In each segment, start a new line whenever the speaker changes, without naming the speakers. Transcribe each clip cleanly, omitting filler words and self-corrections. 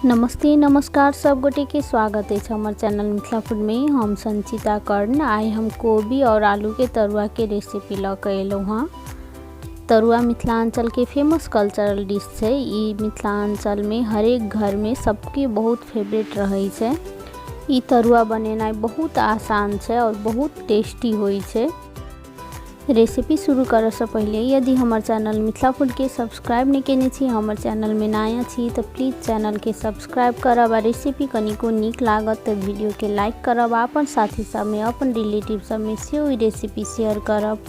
नमस्ते नमस्कार सब गोटे के स्वागत है हमारे चैनल मिथिला फूड में। हम संचिता कर्ण आए हम कोबी और आलू के तरुआ के रेसिपी लग एलूँ हाँ। तरुआ मिथिलांचल के फेमस कल्चरल डिश है। ई मिथिलांचल में हरेक घर में सबके बहुत फेवरेट रहे छै। ई तरुआ बनेनाइ बहुत आसान है और बहुत टेस्टी होई छै। रेसिपी शुरू करे से पहले यदि हमार चैनल मिथिला फूड के सब्सक्राइब नहीं केने छी, हमार चैनल में नया छी तो प्लीज़ चैनल के सब्सक्राइब करब। आ रेसिपी कनिको नीक लागत तो वीडियो के लाइक करब। अपन साथी सब में अपन रिलेटिव सब में से रेसिपी शेयर करब।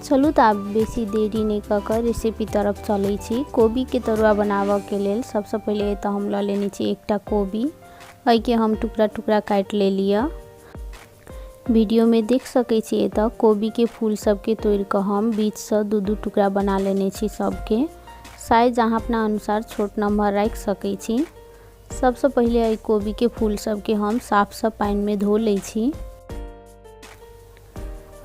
चलू तो आप बेसी देरी नहीं कर रेसिपी तरफ चले छी। कोबी के तरुआ बनावे के लेल सबसे पहले तो हम ल लेने छी एकटा कोबी। एहि के हम टुकड़ा टुकड़ा काट ले लिया। वीडियो में देख सके छी एतऽ कोबी के फूल सबके तोड़ कर हम बीच से दू दू टुकड़ा बना लेने छी। सबके साइज अहाँ अपना अनुसार छोट नम्हर रख सके छी। सबसे पहले एहि कोबी के फूल सबके हम साफ से पानी में धो ले छी।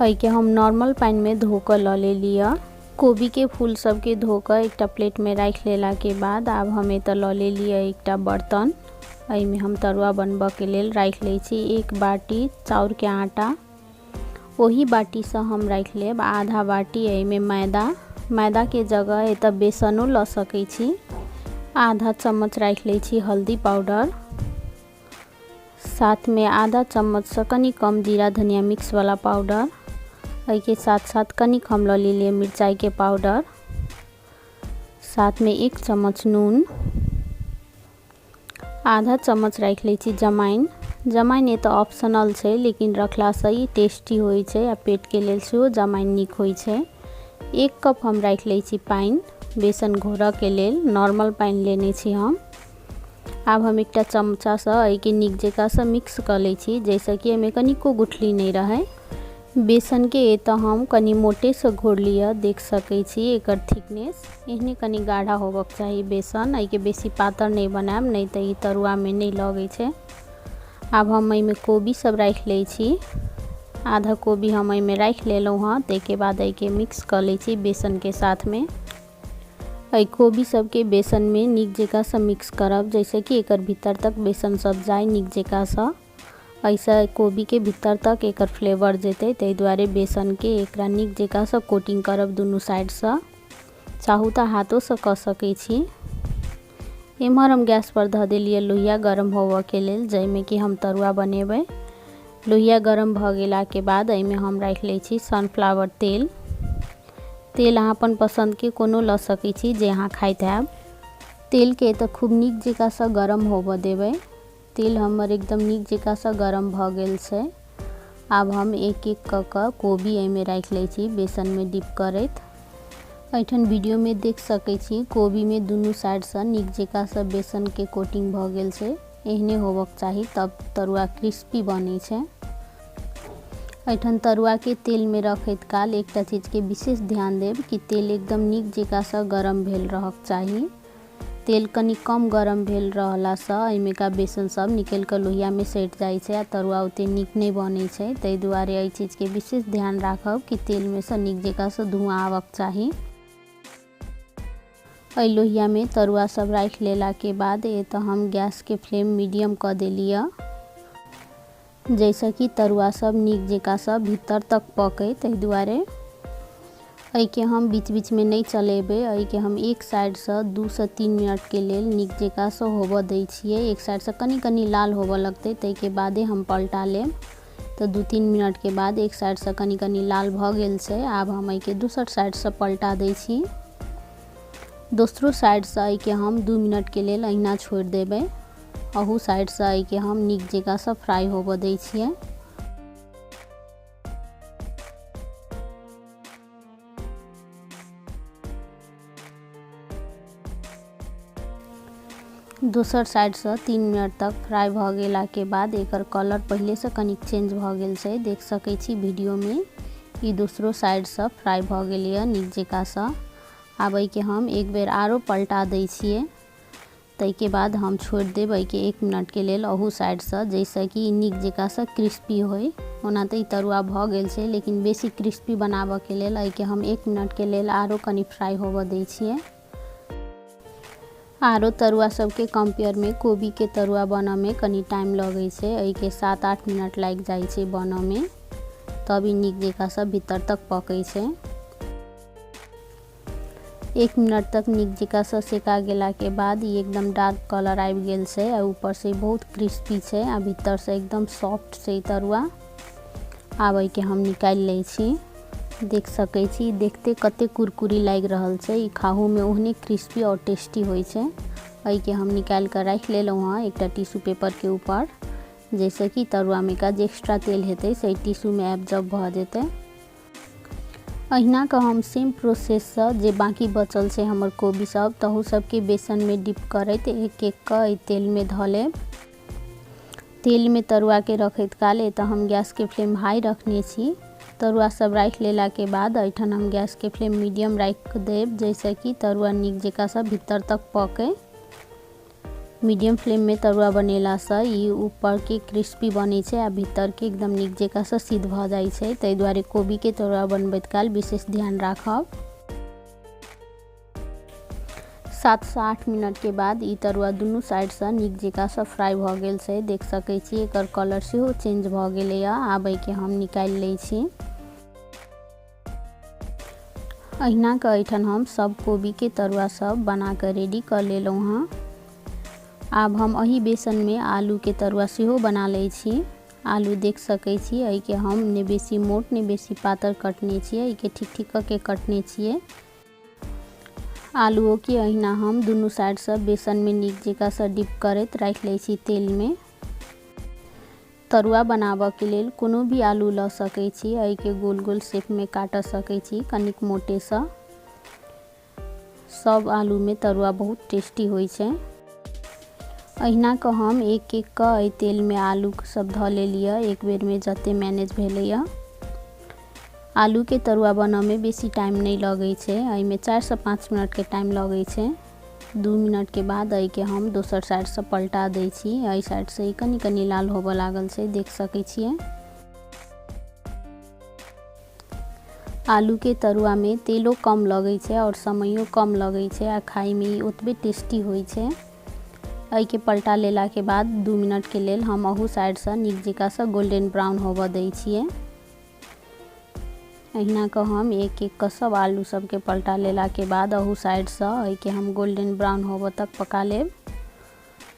एहि के हम नॉर्मल पानी में धो कर ल ले लिया। कोबी के फूल सबके धोकर एक प्लेट में रख लेला के बाद अब हम एतऽ ल ले लिया एक बर्तन। एहि में हम तरुआ बनबा के लेल रख ले छी एक बाटी चाउर के आटा। वही बाटी से हम रख लेब आधा बाटी एहि में मैदा के जगह एतऽ बेसनो ल सके छी। आधा चम्मच रख ले छी हल्दी पाउडर। साथ में आधा चम्मच से कनी कम जीरा धनिया मिक्स वाला पाउडर। एहि के साथ साथ कनिक हम ल ले मिर्चाई के पाउडर। साथ में एक चम्मच नून। आधा चम्मच रख ले छी जमाइन। जमाइन ये तो ऑप्शनल है लेकिन रखला से ही टेस्टी होई छै आ पेट के लेल सेहो जमाइन नीक होई छै। एक कप हम रख ले छी पानी बेसन घोरा के लेल। नॉर्मल पानी लेने छी हम। अब हम एक चमचा से एहि के नीक जकाँ से मिक्स कर ले छी जैसे कि एमे कनिको गुठली नहीं रहे। बेसन के एतऽ हम कनी मोटे से घोर लिया। देख सके छी एकर थिकनेस एहने कनी गाढ़ा होबक चाहिए बेसन। एहि के बेसी पातर नहीं बनाएब नहीं तो ई तरुआ में नहीं लगे छै। अब हम एहि में कोबी सब रख ले छी। आधा कोबी हम एहि में रख लेलहुँ हाँ। ताहिके बाद एहि के मिक्स कर ले छी बेसन के साथ में। एहि कोबी सबके बेसन में नीक जकाँ से मिक्स करब जैसे कि एकर भीतर तक बेसन सब जाए नीक जकाँ से। ऐसा कोबी के भीतर तक एकर फ्लेवर जेते ताहि दुआरे बेसन के एकरा नीक जकाँ से कोटिंग करब दुनू साइड से। चाहू तो हाथों से कर सके छी। एम्हर हम गैस पर धऽ देलिए लोहिया गरम होबऽ के लेल जाहिमे कि हम तरुआ बनेबै। लोहिया गरम भऽ गेला के बाद एहि में हम रख ले छी सनफ्लावर तेल। तेल अहाँ अपन पसंद के कोनो ल सके छी जे अहाँ खाइत हैब। तेल के तो खूब नीक जकाँ से गरम होबऽ देबै। तेल हमर एकदम नीक जकाँ से गरम भ गेल छै। अब हम एक एक कऽ कोबी एहि में रख ले छी बेसन में डिप करैत। एठन वीडियो में देख सके छी कोबी में दुनू साइड से नीक जकाँ से बेसन के कोटिंग भ गेल छै। एहने होबक चाही तब तरुआ क्रिस्पी बने छै। एठन तरुआ के तेल में रखैत काल एकटा चीज के विशेष ध्यान देब कि तेल एकदम नीक जकाँ से गरम भेल रहक चाही। तेल कनी कम गरम भेल रहला से एहिमे का बेसन सब निकल कर लोहिया में सट जाए छै आ तरुआ ओते नीक नहीं बने छै। ताहि दुआरे एहि चीज के विशेष ध्यान राखब कि तेल में से नीक जकाँ से धुआं आबक चाही। एहि लोहिया में तरुआ सब रख लेला के बाद एतऽ हम गैस के फ्लेम मीडियम कर देलिए जैसे कि तरुआ सब नीक जकाँ से भीतर तक पके। ताहि दुआरे एहि के हम बीच बीच में नहीं चलेबे। एहि के हम एक साइड से 2 से 3 मिनट के लेल नीक जकाँ से होबऽ दै छियै। एक साइड से कनी कनी लाल होबऽ लगते ताहि के बादे हम पलटा लेब। तो 2-3 मिनट के बाद एक साइड से कनी कनी लाल भ गेल छै। आब हम एहि के दोसर साइड से पलटा दै छी। दोसरो साइड से एहि के हम 2 मिनट के लेल अहिना छोड़ देबै। अहू साइड से एहि के हम नीक जकाँ से फ्राई होबऽ दै छियै। दोसर साइड से 3 मिनट तक फ्राई भ गेला के बाद एकर कलर पहले से कनिक चेंज भ गेल छै। देख सके छी वीडियो में ई दोसरो साइड से फ्राई भ गेल है नीक जकाँ से। आब एहि के हम एक बेर आरो पलटा दै छियै। ताहि के बाद हम छोड़ देब एहि के 1 मिनट के लेल अहू साइड से जैसे कि नीक जकाँ से क्रिस्पी होय। ओना तो ई तरुआ भ गेल छै लेकिन बेसी क्रिस्पी बनाबऽ के लेल एहि के हम 1 मिनट के लेल आरो कनी फ्राई होबऽ दै छियै। आरो तरुआ सबके कंपेयर में कोबी के तरुआ बनऽ में कनी टाइम लगै छै। एहि के 7-8 मिनट लागि जाइ छै बनऽ में, तब ई नीक जेका सब भीतर तक पकै छै। 1 मिनट तक नीक जेका से सेका गेला के बाद ई एकदम डार्क कलर आबि गेल छै आ ऊपर से बहुत क्रिस्पी छै आ भीतर से एकदम सॉफ्ट छै तरुआ। आब एहि के हम निकालि लै छी। देख सकै छी देखते कते कुरकुरी लागि रहल छै, ई खाहू में ओहने क्रिस्पी और टेस्टी होय छै। एहि के हम निकाल कर राख लेलहुँ हँ एकटा टिश्यू पेपर के ऊपर, जैसे कि तरुआ में का जे एक्स्ट्रा तेल हेतै से टिश्यू में एब्जॉर्ब भ जेतै। अहिना के हम सेम प्रोसेस से जे बाकी बचल छै हमर कोबी सब तहू सब के बेसन में डिप करैत एक एक के तेल में ध लेब। तेल में तरुआ के रखैत काल त हम गैस के फ्लेम हाई रखने छी। तरुआ सब राख लेला के बाद एठन हम गैस के फ्लेम मीडियम राख देब, जैसे कि तरुआ नीक जेका सब भीतर तक पके। मीडियम फ्लेम में तरुआ बनेला से ई ऊपर के क्रिस्पी बनै छै आ भीतर के एकदम नीक जेका से सिद्ध भ जाइ छै। ताहि दुआरे कोबी के तरुआ बनबैत काल विशेष ध्यान राखब। 7 से 8 मिनट के बाद ई तरुआ दुनू साइड से नीक जेका से फ्राई भ गेल छै। देख सकै छी एकर कलर सेहो चेंज भ गेलै। आब एहि के हम निकालि लै छी। अहिना के एठन हम सब कोबी के तरुआ सब बना के रेडी कर लेलहुँ हँ। आब हम एही बेसन में आलू के तरुआ सेहो बना लै छी। आलू देख सकै छी एहि के हम ने बेसी मोट ने बेसी पातर कटने छियै, एहि के ठीक ठीक के कटने छियै। आलूओ के अहिना हम दुनू साइड से बेसन में नीक जेका से डिप करैत राख लै छी तेल में। तरुआ बनाबऽ के लेल कोनो भी आलू ल सकै छी, एहि के गोल गोल शेप में काट सकै छी कनिक मोटे से। सब आलू में तरुआ बहुत टेस्टी होय छै। अहिना के हम एक एक के एहि तेल में आलू सब ध लेलिए एक बेर में जते मैनेज भेलैया। आलू के तरुआ बनऽ में बेसी टाइम नहीं लगै छै, एहि में 4 से 5 मिनट के टाइम लगै छै। 2 मिनट के बाद एहि के हम दोसर साइड से पलटा दै छी। एहि साइड से कनी कनी लाल होबऽ लागल छै, देख सकै छियै। आलू के तरुआ में तेलो कम लगै छै और समयो कम लगै छै आ खाय में ओतबे टेस्टी होय छै। एहि के पलटा लेला के बाद 2 मिनट के लेल हम अहू साइड से नीक जेका से गोल्डन ब्राउन होबऽ दै छियै। अहिना के हम एक एक के सब आलू सब के पलटा लेला के बाद अहू साइड से एहि के हम गोल्डन ब्राउन होबऽ तक पका लेब।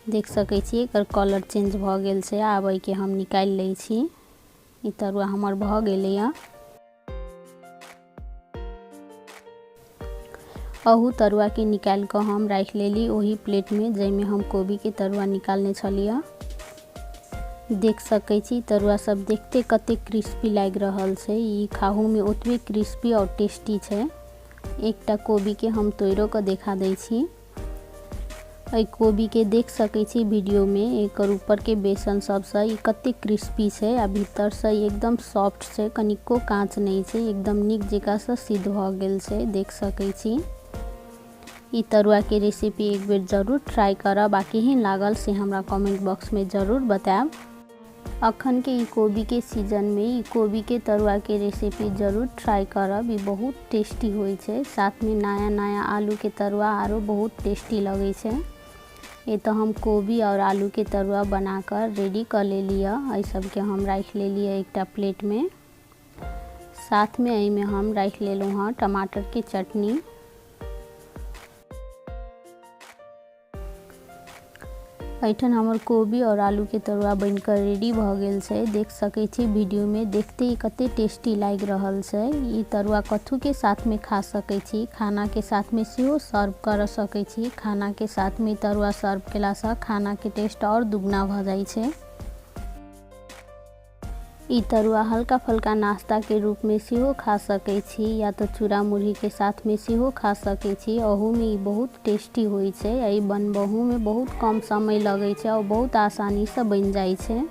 देख सकै छी एकर कलर चेंज भ गेल छै। आब एहि के हम निकालि लै छी। ई तरुआ हमर भ गेलैया। अहू तरुआ के निकाल के हम राख लेली ओही प्लेट में जैमे हम कोबी के तरुआ निकालने छलिए। देख सकै छी तरुआ सब देखते कते क्रिस्पी लाग रहल छै, ई खाहू में ओतबे क्रिस्पी और टेस्टी छै। एकटा कोबी के हम तोड़ो के देखा दै छी। एहि कोबी के देख सकै छी वीडियो में एकर ऊपर के बेसन सब से ई कते क्रिस्पी छै आ भीतर से एकदम सॉफ्ट छै, कनिको कांच नहीं छै, एकदम नीक जेका से सिद्ध भ गेल छै। देख सकै छी ई तरुआ के रेसिपी एक बेर जरूर ट्राई करब आ केहन लागल से हमरा कमेंट बॉक्स में जरूर बताएब। अखन के ई कोबी के सीजन में ई कोबी के तरुआ के रेसिपी जरूर ट्राई करब, ई बहुत टेस्टी होय छै। साथ में नया नया आलू के तरुआ आरो बहुत टेस्टी लगे छै। ये तो हम कोबी और आलू के तरुआ बना कर रेडी कर लेलिए। एहि सब के हम राख लेलिए एकटा प्लेट में। साथ में एहि में हम राख लेलहुँ हँ टमाटर के चटनी। एठन हमर कोबी और आलू के तरुआ बनकर रेडी भ गेल छै। देख सकै छी वीडियो में देखते ही कते टेस्टी लाग रहल छै। ई तरुआ कथू के साथ में खा सकै छी, खाना के साथ में सेहो सर्व कर सकै छी। खाना के साथ में तरुआ सर्व केला से खाना के टेस्ट और दुगना भ जाइ छै। ई तरुआ हल्का फुल्का नाश्ता के रूप में सेहो खा सकै छी या तो चूड़ा मुरही के साथ में सेहो खा सकै छी। अहू में ई बहुत टेस्टी होय छै। एहि बनबहू में बहुत कम समय लगे छै और बहुत आसानी से बन जाइ छै।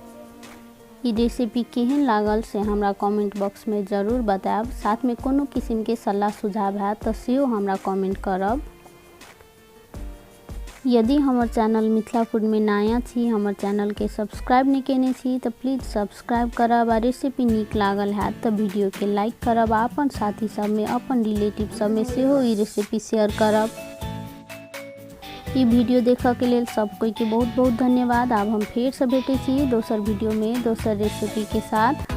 ई रेसिपी केहन लागल से हमरा कमेंट बॉक्स में जरूर बताएब। साथ में कोनो किस्म के सलाह सुझाव है तो सेहो हमरा कमेंट करब। यदि हमर चैनल मिथिला फूड में नया छी, हमर चैनल के सब्सक्राइब नहीं केने छी तो प्लीज सब्सक्राइब करब आ रेसिपी नीक लागल है तो वीडियो के लाइक करब आ अपन साथी सब में अपन रिलेटिव सब में सेहो ई रेसिपी शेयर करब। ई वीडियो देखा के लेल सब कोई के बहुत बहुत धन्यवाद। आब हम फिर से भेटे छी दोसर वीडियो में दोसर रेसिपी के साथ।